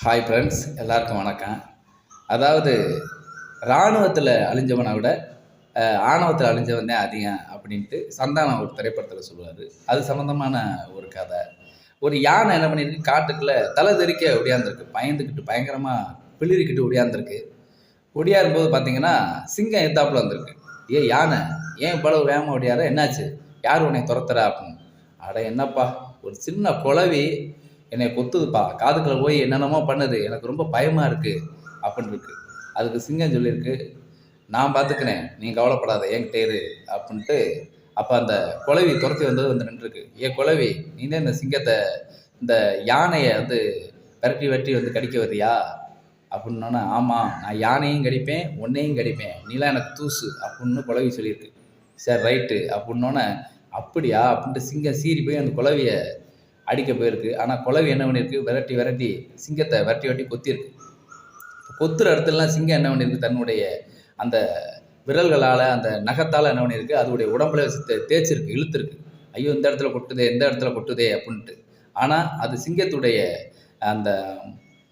Hi friends, எல்லாருக்கும் வணக்கம். அதாவது இராணுவத்தில் அழிஞ்சவனை விட ஆணவத்தில் அழிஞ்சவன் தான் அதிகம் அப்படின்ட்டு சந்தானம் ஒரு திரைப்படத்தில் சொல்லுவார். அது சம்மந்தமான ஒரு கதை. ஒரு யானை என்ன பண்ணியிருக்கு, காட்டுக்குள்ளே தலை தெறிக்க ஒடியாந்துருக்கு, பயந்துக்கிட்டு பயங்கரமாக பிளிரிக்கிட்டு ஒடியாந்துருக்கு. ஒடியாரும்போது பார்த்தீங்கன்னா சிங்கம் எத்தாப்புல வந்திருக்கு. யானை ஏன் இவ்வளவு வேகமாக ஒடியார, என்னாச்சு, யார் உன்னை துரத்துறா அப்படின்னு. அட என்னப்பா, ஒரு சின்ன குளவி என்னை கொத்துதுப்பா, காதுக்குள்ள போய் என்னென்னமோ பண்ணுது, எனக்கு ரொம்ப பயமாக இருக்குது அப்படின்னு இருக்கு. அதுக்கு சிங்கம் சொல்லியிருக்கு, நான் பார்த்துக்கிறேன், நீ கவலைப்படாத, என்கிட்ட இரு அப்படின்ட்டு. அப்போ அந்த குளவி துரத்தி வந்து நின்றுருக்கு. குளவி, நீ தான் இந்த சிங்கத்தை, இந்த யானையை விரட்டி வெட்டி கடிக்க வரியா அப்படின்னோன்னா, ஆமாம், நான் யானையும் கடிப்பேன், உன்னையும் கடிப்பேன், நீலாம் எனக்கு தூசு அப்படின்னு குளவி சொல்லியிருக்கு. சரி ரைட்டு அப்படின்னோன்னே, அப்படியா அப்படின்ட்டு சிங்கம் சீறி போய் அந்த குளவியை அடிக்க போயிருக்கு. ஆனால் குளவி என்ன பண்ணியிருக்கு, விரட்டி சிங்கத்தை விரட்டி கொத்திருக்கு. கொத்துற இடத்துலலாம் சிங்கம் என்ன பண்ணியிருக்கு, தன்னுடைய அந்த விரல்களால், அந்த நகத்தால் என்ன பண்ணியிருக்கு, அதோடைய உடம்புல தேய்ச்சிருக்கு, இழுத்துருக்கு. ஐயோ, இந்த இடத்துல கொட்டுதே அப்படின்ட்டு. ஆனால் அது சிங்கத்துடைய அந்த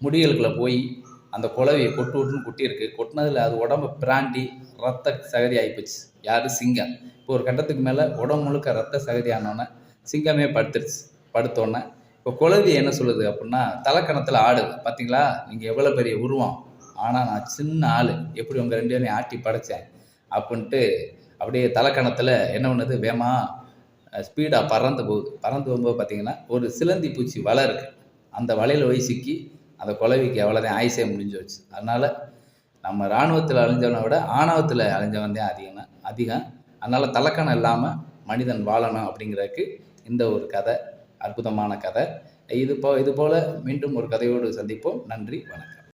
முடிகளுக்குள்ளே போய் அந்த குளவியை கொட்டுன்னு கொட்டியிருக்கு. கொட்டினதில் அது உடம்பு பிராண்டி ரத்த சகதி ஆகிப்போச்சு. யார், சிங்கம். இப்போ ஒரு கட்டத்துக்கு மேலே உடம்பு முழுக்க ரத்த சகதி ஆனோன்னே சிங்கமே படுத்துருச்சு. படுத்தோன்னே இப்போ குளவி என்ன சொல்லுது அப்படின்னா, தலைக்கணத்தில் ஆடுது. பார்த்தீங்களா, நீங்கள் எவ்வளோ பெரிய உருவம், ஆனால் நான் சின்ன ஆள், எப்படி உங்கள் 2 பேரையும் ஆட்டி படைத்தேன் அப்படின்ட்டு அப்படியே தலைக்கணத்தில் என்ன பண்ணுது, வேமா ஸ்பீடாக பறந்து போகும்போது பார்த்தீங்கன்னா ஒரு சிலந்தி பூச்சி வலை இருக்குது. அந்த வலையில் போய் சிக்கி அந்த குளவிக்கு எவ்வளோதான் ஆயுசே முடிஞ்சு வச்சு. அதனால் நம்ம இராணுவத்தில் அழிஞ்சவனை விட ஆணவத்தில் அழிஞ்சவன் தான் அதிகம். அதனால் தலைக்கணம் இல்லாமல் மனிதன் வாழணும் அப்படிங்கிறதுக்கு இந்த ஒரு கதை, அற்புதமான கதை. இது போல் மீண்டும் ஒரு கதையோடு சந்திப்போம். நன்றி, வணக்கம்.